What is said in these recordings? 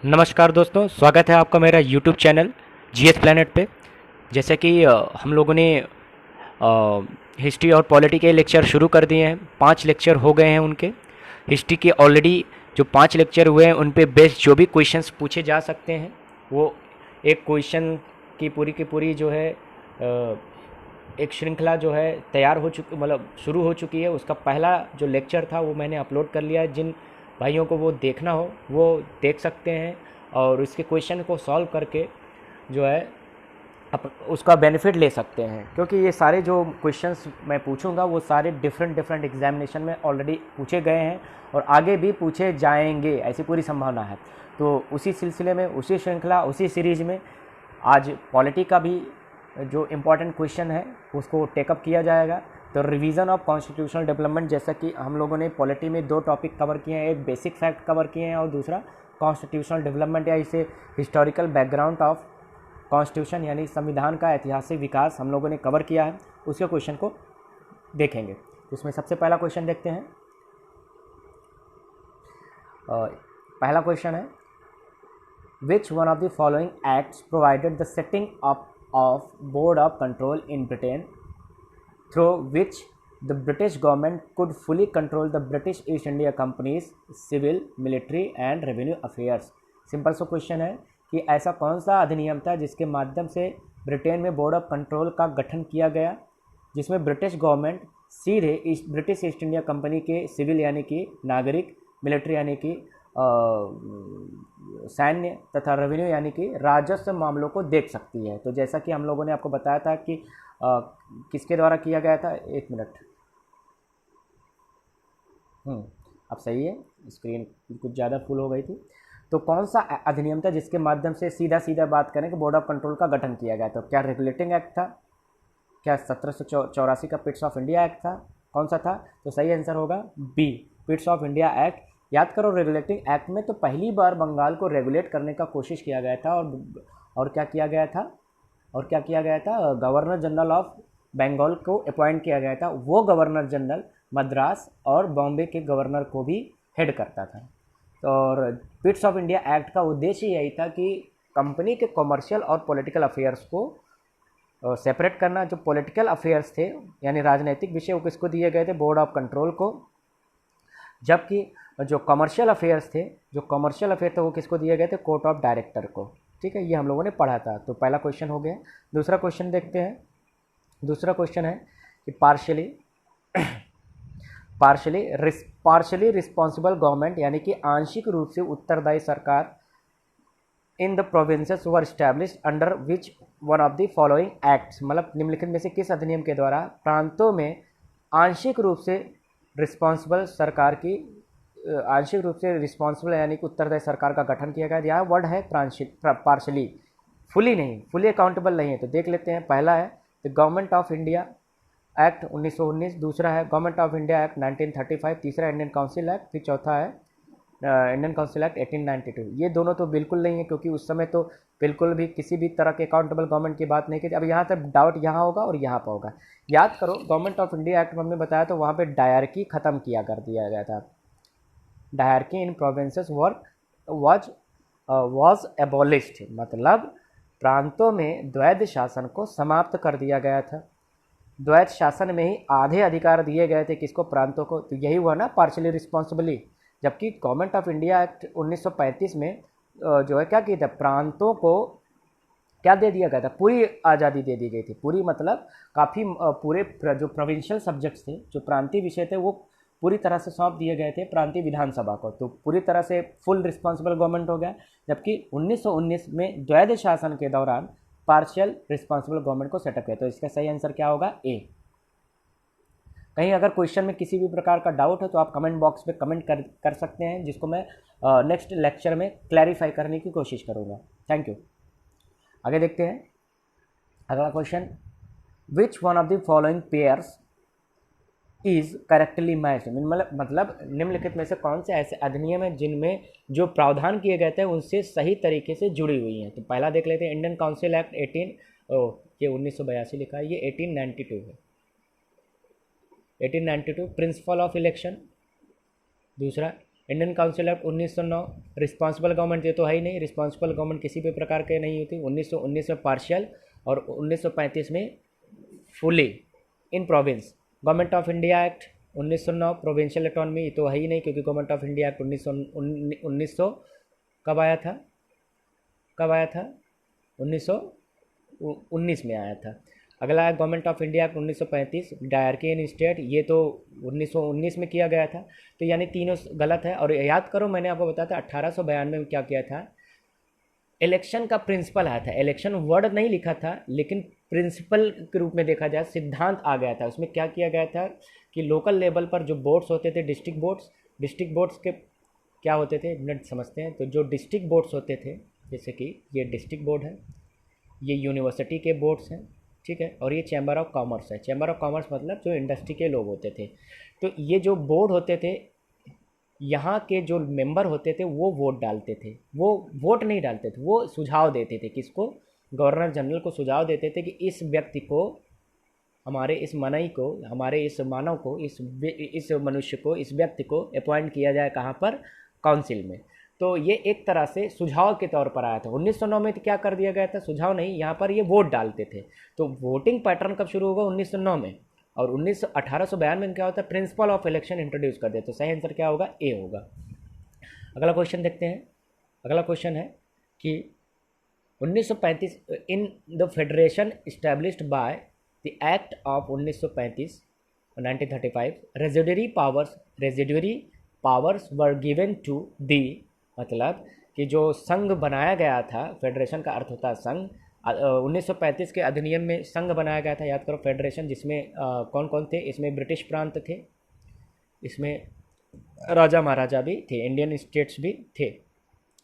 नमस्कार दोस्तों, स्वागत है आपका मेरा यूट्यूब चैनल जीएस प्लैनेट पे। जैसे कि हम लोगों ने हिस्ट्री और पॉलिटी के लेक्चर शुरू कर दिए हैं। 5 लेक्चर हो गए हैं उनके। हिस्ट्री के ऑलरेडी जो 5 लेक्चर हुए हैं उन पे बेस्ड जो भी क्वेश्चंस पूछे जा सकते हैं वो एक क्वेश्चन की पूरी जो है एक श्रृंखला जो है तैयार हो चुकी, मतलब शुरू हो चुकी है। उसका पहला जो लेक्चर था वो मैंने अपलोड कर लिया है। जिन भाइयों को वो देखना हो वो देख सकते हैं और इसके क्वेश्चन को सॉल्व करके जो है उसका बेनिफिट ले सकते हैं, क्योंकि ये सारे जो क्वेश्चंस मैं पूछूंगा वो सारे डिफरेंट डिफरेंट एग्जामिनेशन में ऑलरेडी पूछे गए हैं और आगे भी पूछे जाएंगे, ऐसी पूरी संभावना है। तो उसी सिलसिले में, उसी श्रृंखला, उसी सीरीज में आज पॉलिटी का भी जो इम्पोर्टेंट क्वेश्चन है उसको टेकअप किया जाएगा। तो रिवीजन ऑफ कॉन्स्टिट्यूशनल डेवलपमेंट, जैसा कि हम लोगों ने पॉलिटी में 2 टॉपिक कवर किए हैं, एक बेसिक फैक्ट कवर किए हैं और दूसरा कॉन्स्टिट्यूशनल डेवलपमेंट या इसे हिस्टोरिकल बैकग्राउंड ऑफ कॉन्स्टिट्यूशन यानी संविधान का ऐतिहासिक विकास हम लोगों ने कवर किया है। उसके क्वेश्चन को देखेंगे। तो उसमें सबसे पहला क्वेश्चन देखते हैं। पहला क्वेश्चन है, विच one of the following acts provided the setting up of board of control in Britain through which the British government could fully control the British East India Company's civil, military and revenue affairs। Simple सा question है कि ऐसा कौन सा अधिनियम था जिसके माध्यम से ब्रिटेन में बोर्ड ऑफ कंट्रोल का गठन किया गया, जिसमें ब्रिटिश गवर्नमेंट सीधे ब्रिटिश ईस्ट इंडिया कंपनी के सिविल यानी कि नागरिक, मिलिट्री यानी कि सैन्य तथा रेवेन्यू यानी कि राजस्व मामलों को देख सकती है। तो जैसा कि हम लोगों ने आपको बताया था कि किसके द्वारा किया गया था। एक मिनट, अब सही है, स्क्रीन कुछ ज़्यादा फुल हो गई थी। तो कौन सा अधिनियम था जिसके माध्यम से सीधा सीधा बात करें कि बोर्ड ऑफ कंट्रोल का गठन किया गया? तो क्या रेगुलेटिंग एक्ट था? क्या 1784 का पिट्स ऑफ इंडिया एक्ट था? कौन सा था? तो सही आंसर होगा बी, पिट्स ऑफ इंडिया एक्ट। याद करो, रेगुलेटिंग एक्ट में तो पहली बार बंगाल को रेगुलेट करने का कोशिश किया गया था और क्या किया गया था? गवर्नर जनरल ऑफ बंगाल को अपॉइंट किया गया था। वो गवर्नर जनरल मद्रास और बॉम्बे के गवर्नर को भी हेड करता था। और पिट्स ऑफ इंडिया एक्ट का उद्देश्य यही था कि कंपनी के कॉमर्शियल और पॉलिटिकल अफेयर्स को सेपरेट करना। जो पॉलिटिकल अफेयर्स थे यानी राजनीतिक विषय वो किसको दिए गए थे? बोर्ड ऑफ कंट्रोल को। जबकि जो कमर्शियल अफेयर्स थे वो किसको दिए गए थे? कोर्ट ऑफ डायरेक्टर को। ठीक है, ये हम लोगों ने पढ़ा था। तो पहला क्वेश्चन हो गया। दूसरा क्वेश्चन देखते हैं। दूसरा क्वेश्चन है कि पार्शली रिस्पॉन्सिबल गवर्नमेंट यानी कि आंशिक रूप से उत्तरदायी सरकार in the provinces were established under which one of the following acts, मतलब निम्नलिखित में से किस अधिनियम के द्वारा प्रांतों में आंशिक रूप से रिस्पॉन्सिबल यानी कि उत्तरदायी सरकार का गठन किया गया। यहाँ वर्ड है पार्शली, फुली नहीं, फुली अकाउंटेबल नहीं है। तो देख लेते हैं। पहला है the government of India act 1919, दूसरा है गवर्नमेंट ऑफ इंडिया एक्ट 1935, तीसरा इंडियन काउंसिल एक्ट, फिर चौथा है इंडियन काउंसिल एक्ट 1892। ये दोनों तो बिल्कुल नहीं है, क्योंकि उस समय तो बिल्कुल भी किसी भी तरह के अकाउंटेबल गवर्नमेंट की बात नहीं की थी। अब यहाँ तक डाउट यहाँ होगा और यहाँ पर होगा। याद करो, गवर्नमेंट ऑफ इंडिया एक्ट में हमने बताया तो वहाँ पे डायरकी खत्म किया कर दिया गया था। Dyarchy in provinces was abolished, मतलब प्रांतों में द्वैध शासन को समाप्त कर दिया गया था। द्वैध शासन में ही आधे अधिकार दिए गए थे किसको? प्रांतों को। तो यही हुआ ना पार्शली रिस्पॉन्सिबली। जबकि गवर्नमेंट ऑफ इंडिया एक्ट 1935 में जो है क्या किया था? प्रांतों को क्या दे दिया गया था? पूरी आज़ादी दे दी गई थी। पूरी मतलब काफ़ी पूरे जो प्रोविंशियल सब्जेक्ट्स थे, जो प्रांतीय विषय थे, वो पूरी तरह से सौंप दिए गए थे प्रांतीय विधानसभा को। तो पूरी तरह से फुल रिस्पॉन्सिबल गवर्नमेंट हो गया। जबकि 1919 में द्वैध शासन के दौरान पार्शियल रिस्पॉन्सिबल गवर्नमेंट को सेटअप किया। तो इसका सही आंसर क्या होगा? ए। कहीं अगर क्वेश्चन में किसी भी प्रकार का डाउट है तो आप कमेंट बॉक्स में कमेंट कर सकते हैं, जिसको मैं नेक्स्ट लेक्चर में क्लैरिफाई करने की कोशिश करूँगा। Thank you. आगे देखते हैं अगला question. Which one of the following pairs is correctly matched, मतलब निम्नलिखित में से कौन से ऐसे अधिनियम है जिनमें जो प्रावधान किए गए थे उनसे सही तरीके से जुड़ी हुई हैं? तो पहला देख लेते हैं, इंडियन काउंसिल एक्ट 1982 लिखा है, ये 1892 है। 1892 प्रिंसिपल ऑफ इलेक्शन। दूसरा Indian council act 1909, responsible government ये तो है ही नहीं, रिस्पॉन्सिबल गवर्नमेंट किसी भी प्रकार के नहीं होती। 1919 में पार्शियल और 1935 में fully in province. Government of India act 1909, provincial autonomy ये तो है ही नहीं, क्योंकि गवर्नमेंट ऑफ इंडिया एक्ट 1900 कब आया था, कब आया था, 1919 में आया था। अगला है government of India act 1935, dyarchy in state, ये तो 1919 में किया गया था। तो यानी तीनों गलत है। और याद करो मैंने आपको बताया था 1892 में क्या किया था, इलेक्शन का प्रिंसिपल आया था। इलेक्शन वर्ड नहीं लिखा था, लेकिन प्रिंसिपल के रूप में देखा जाए सिद्धांत आ गया था। उसमें क्या किया गया था कि लोकल लेवल पर जो बोर्ड्स होते थे, डिस्ट्रिक्ट बोर्ड्स के क्या होते थे, मिनट समझते हैं। तो जो डिस्ट्रिक्ट बोर्ड्स होते थे, जैसे कि ये डिस्ट्रिक्ट बोर्ड है, ये यूनिवर्सिटी के बोर्ड्स हैं, ठीक है, और ये चैम्बर ऑफ कॉमर्स है। चैम्बर ऑफ कॉमर्स मतलब जो इंडस्ट्री के लोग होते थे। तो ये जो बोर्ड होते थे, यहाँ के जो मेंबर होते थे वो वोट डालते थे, वो वोट नहीं डालते थे, वो सुझाव देते थे। किसको? गवर्नर जनरल को सुझाव देते थे कि इस व्यक्ति को, हमारे इस मनई को, हमारे इस मानव को, इस मनुष्य को, इस व्यक्ति को अपॉइंट किया जाए कहाँ पर, काउंसिल में। तो ये एक तरह से सुझाव के तौर पर आया था। 1909 में तो क्या कर दिया गया था, सुझाव नहीं, यहाँ पर ये वोट डालते थे। तो वोटिंग पैटर्न कब शुरू होगा, 1909 में। और 1892 में क्या होता है, प्रिंसिपल ऑफ इलेक्शन इंट्रोड्यूस कर दिया। तो सही आंसर क्या होगा, ए होगा। अगला क्वेश्चन देखते हैं। अगला क्वेश्चन है कि 1935 in the federation established by the act of 1935 1935 residuary powers were given to the, मतलब कि जो संघ बनाया गया था, फेडरेशन का अर्थ होता है संघ। 1935 के अधिनियम में संघ बनाया गया था, याद करो, फेडरेशन, जिसमें कौन कौन थे, इसमें ब्रिटिश प्रांत थे, इसमें राजा महाराजा भी थे, इंडियन स्टेट्स भी थे।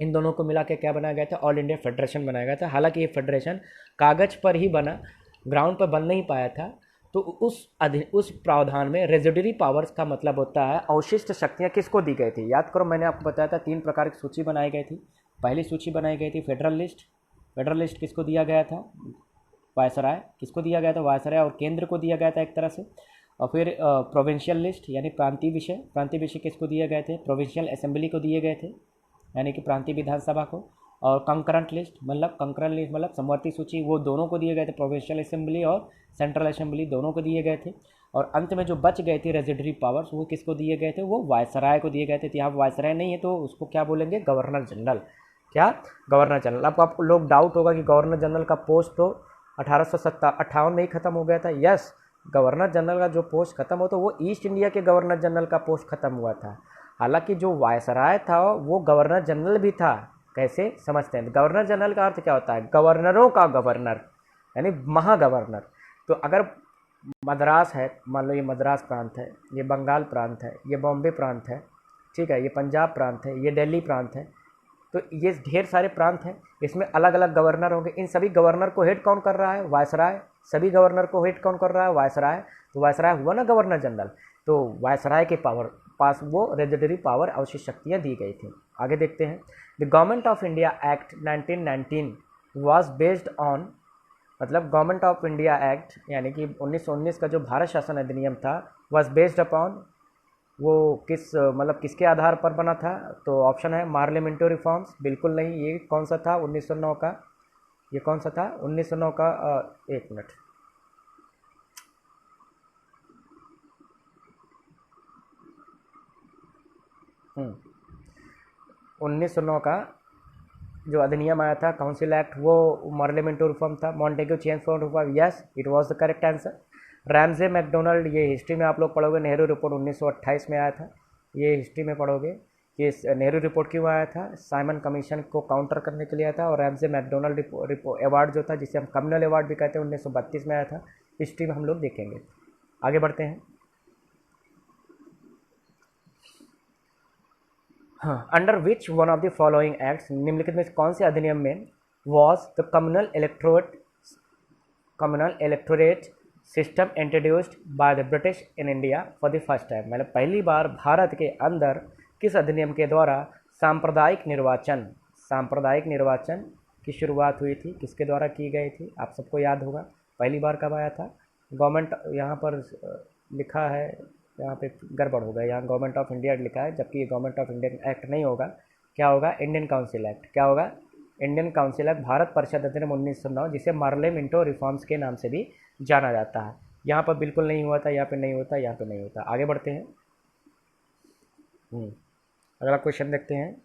इन दोनों को मिला के क्या बनाया गया था, ऑल इंडिया फेडरेशन बनाया गया था। हालांकि ये फेडरेशन कागज़ पर ही बना, ग्राउंड पर बन नहीं पाया था। तो उस प्रावधान में रेजिडरी पावर्स का मतलब होता है अवशिष्ट शक्तियाँ किसको दी गई थी। याद करो मैंने आपको बताया था 3 प्रकार की सूची बनाई गई थी। पहली सूची बनाई गई थी फेडरल लिस्ट किसको दिया गया था, वायसराय। किसको दिया गया था, वायसराय, और केंद्र को दिया गया था एक तरह से। और फिर प्रोविंशियल लिस्ट यानी प्रांतीय विषय किसको दिए गए थे, प्रोविंशियल असेंबली को दिए गए थे, यानी कि प्रांतीय विधानसभा को। और कंकरेंट लिस्ट मतलब समवर्ती सूची, वो दोनों को दिए गए थे, प्रोविंशियल असेंबली और सेंट्रल असेंबली दोनों को दिए गए थे। और अंत में जो बच गए थे रेजिडरी पावर्स, वो किसको दिए गए थे, वो वायसराय को दिए गए थे। तो यहाँ वायसराय नहीं है, तो उसको क्या बोलेंगे, गवर्नर जनरल। क्या, गवर्नर जनरल। अब आपको लोग डाउट होगा कि गवर्नर जनरल का पोस्ट तो 1858 में ही खत्म हो गया था। यस, गवर्नर जनरल का जो पोस्ट खत्म हो तो वो ईस्ट इंडिया के गवर्नर जनरल का पोस्ट खत्म हुआ था। हालांकि जो वायसराय था वो गवर्नर जनरल भी था। कैसे समझते हैं, गवर्नर जनरल का अर्थ क्या होता है, गवर्नरों का गवर्नर, यानी महागवर्नर। तो अगर मद्रास है, मान लो ये मद्रास प्रांत है, ये बंगाल प्रांत है, ये बॉम्बे प्रांत है, ठीक है, ये पंजाब प्रांत है, ये दिल्ली प्रांत है, तो ये ढेर सारे प्रांत हैं, इसमें अलग अलग गवर्नर होंगे। इन सभी गवर्नर को हेड कौन कर रहा है, वायसराय। सभी गवर्नर को हेड कौन कर रहा है, वायसराय। तो वायसराय हुआ ना गवर्नर जनरल। तो वायसराय के पास वो रेजिडरी पावर, अवशिष्ट शक्तियाँ दी गई थी। आगे देखते हैं। The government of India act 1919 was based on, मतलब गवर्नमेंट ऑफ इंडिया एक्ट यानी कि 1919 का जो भारत शासन अधिनियम था, वाज बेस्ड अपॉन, वो किसके आधार पर बना था। तो ऑप्शन है पार्लियामेंट्री रिफॉर्म्स, बिल्कुल नहीं। ये कौन सा था, 1909 का, ये कौन सा था, 1909 का, एक मिनट, हम्म, 1909 का जो अधिनियम आया था, काउंसिल एक्ट, वो पार्लियामेंट्री रिफॉर्म था। Montagu Chelmsford reform, yes, it was the correct answer. Ramsay MacDonald, ये हिस्ट्री में आप लोग पढ़ोगे, नेहरू रिपोर्ट 1928 में आया था, ये हिस्ट्री में पढ़ोगे कि नेहरू रिपोर्ट क्यों आया था, साइमन कमीशन को काउंटर करने के लिए आया था। और रैमजे मैकडोनल्ड अवार्ड जो था, जिसे हम कम्युनल अवार्ड भी कहते हैं, 1932 में आया था। हिस्ट्री में हम लोग देखेंगे। आगे बढ़ते हैं। हाँ, under which one of the following acts, निम्नलिखित में कौन से अधिनियम में, was the communal electorate system introduced by the British in India for the first time, मतलब पहली बार भारत के अंदर किस अधिनियम के द्वारा सांप्रदायिक निर्वाचन की शुरुआत हुई थी, किसके द्वारा की गई थी, आप सबको याद होगा। पहली बार कब आया था, गवर्नमेंट यहाँ पर लिखा है यहाँ पे गड़बड़ हो गया, यहाँ गवर्नमेंट ऑफ इंडिया लिखा है जबकि ये गवर्नमेंट ऑफ इंडिया एक्ट नहीं होगा। क्या होगा? Indian council act. क्या होगा? इंडियन काउंसिल एक्ट, भारत परिषद अधिनियम 1909, जिसे मार्ले मिंटो रिफॉर्म्स के नाम से भी जाना जाता है। यहाँ पर बिल्कुल नहीं हुआ था, यहाँ पे नहीं होता, यहाँ पे नहीं होता। आगे बढ़ते हैं। अगला क्वेश्चन देखते हैं।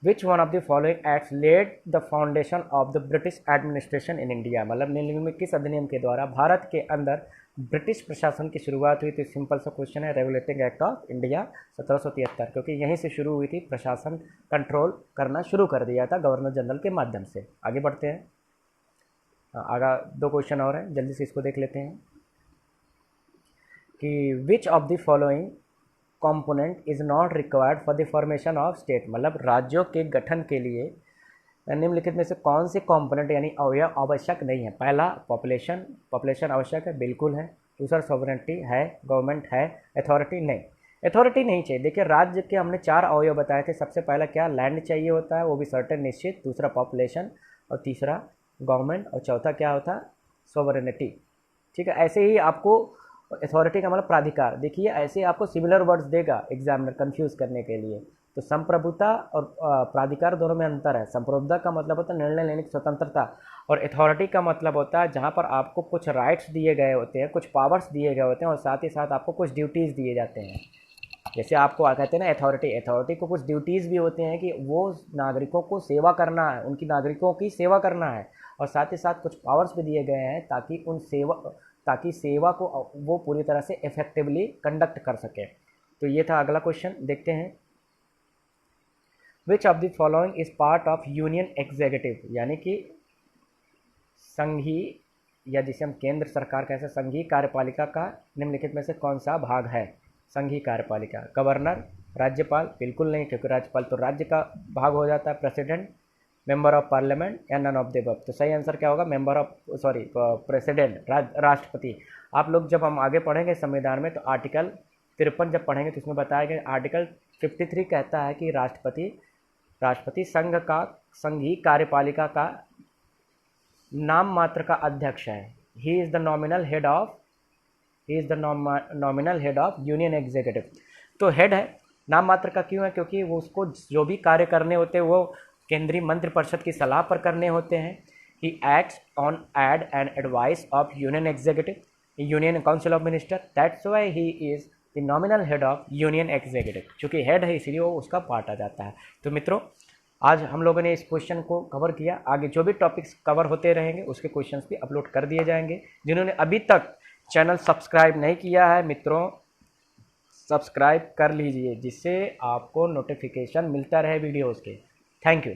Which one of the following acts led the foundation of the British administration in India, मतलब निम्नलिखित में किस अधिनियम के द्वारा भारत के अंदर ब्रिटिश प्रशासन की शुरुआत हुई थी? सिंपल सा क्वेश्चन है, रेगुलेटिंग एक्ट ऑफ इंडिया 1773, क्योंकि यहीं से शुरू हुई थी, प्रशासन कंट्रोल करना शुरू कर दिया था गवर्नर जनरल के माध्यम से। आगे बढ़ते हैं। आगे 2 क्वेश्चन और हैं, जल्दी से इसको देख लेते हैं कि which of the following component is not required for the formation of state, मतलब राज्यों के गठन के लिए निम्नलिखित में से कौन से कंपोनेंट यानी अवयव आवश्यक नहीं है? पहला पॉपुलेशन आवश्यक है, बिल्कुल है। दूसरा सॉवरेनिटी है, गवर्नमेंट है। अथॉरिटी नहीं, अथॉरिटी नहीं चाहिए। देखिए राज्य के हमने 4 अवयव बताए थे। सबसे पहला क्या? लैंड चाहिए होता है, वो भी सर्टेन निश्चित। दूसरा पॉपुलेशन, और तीसरा गवर्नमेंट, और चौथा क्या होता है? सॉवरेनिटी। ठीक है, ऐसे ही आपको अथॉरिटी का मतलब प्राधिकार। देखिए ऐसे ही आपको सिमिलर वर्ड्स देगा एग्जामिनर कंफ्यूज करने के लिए। तो संप्रभुता और प्राधिकार दोनों में अंतर है। संप्रभुता का मतलब होता है निर्णय लेने की स्वतंत्रता, और अथॉरिटी का मतलब होता है जहाँ पर आपको कुछ राइट्स दिए गए होते हैं, कुछ पावर्स दिए गए होते हैं, और साथ ही साथ आपको कुछ ड्यूटीज़ दिए जाते हैं। जैसे आपको कहते हैं ना अथॉरिटी को कुछ ड्यूटीज़ भी होते हैं कि वो नागरिकों को सेवा करना है, उनकी नागरिकों की सेवा करना है, और साथ ही साथ कुछ पावर्स भी दिए गए हैं ताकि सेवा को वो पूरी तरह से इफेक्टिवली कंडक्ट कर सके। तो ये था अगला क्वेश्चन, देखते हैं। Which of the following is part of union executive, यानी कि संघीय, या जिसे हम केंद्र सरकार कह सकते हैं, संघीय कार्यपालिका का निम्नलिखित में से कौन सा भाग है? संघीय कार्यपालिका, गवर्नर, राज्यपाल, बिल्कुल नहीं, क्योंकि राज्यपाल तो राज्य का भाग हो जाता है। प्रेसिडेंट, मेंबर ऑफ पार्लियामेंट, या नन ऑफ द अबव। तो सही आंसर क्या होगा? प्रेसिडेंट, राष्ट्रपति। आप लोग जब हम आगे पढ़ेंगे संविधान में, तो आर्टिकल 53 जब पढ़ेंगे तो उसमें बताया गया, आर्टिकल 53 कहता है कि राष्ट्रपति संघीय कार्यपालिका का नाम मात्र का अध्यक्ष है। ही is the nominal head of union executive. तो हेड है, नाम मात्र का क्यों है? क्योंकि वो उसको जो भी कार्य करने होते हैं वो केंद्रीय मंत्रिपरिषद की सलाह पर करने होते हैं। He acts on aid and advice of union executive, union council of minister, that's why he is the nominal head of union executive. चूँकि हेड है इसलिए वो उसका पार्ट आ जाता है। तो मित्रों आज हम लोगों ने इस क्वेश्चन को कवर किया। आगे जो भी टॉपिक्स कवर होते रहेंगे उसके क्वेश्चंस भी अपलोड कर दिए जाएंगे। जिन्होंने अभी तक चैनल सब्सक्राइब नहीं किया है मित्रों, सब्सक्राइब कर लीजिए, जिससे आपको नोटिफिकेशन मिलता रहे वीडियोज़ के। Thank you.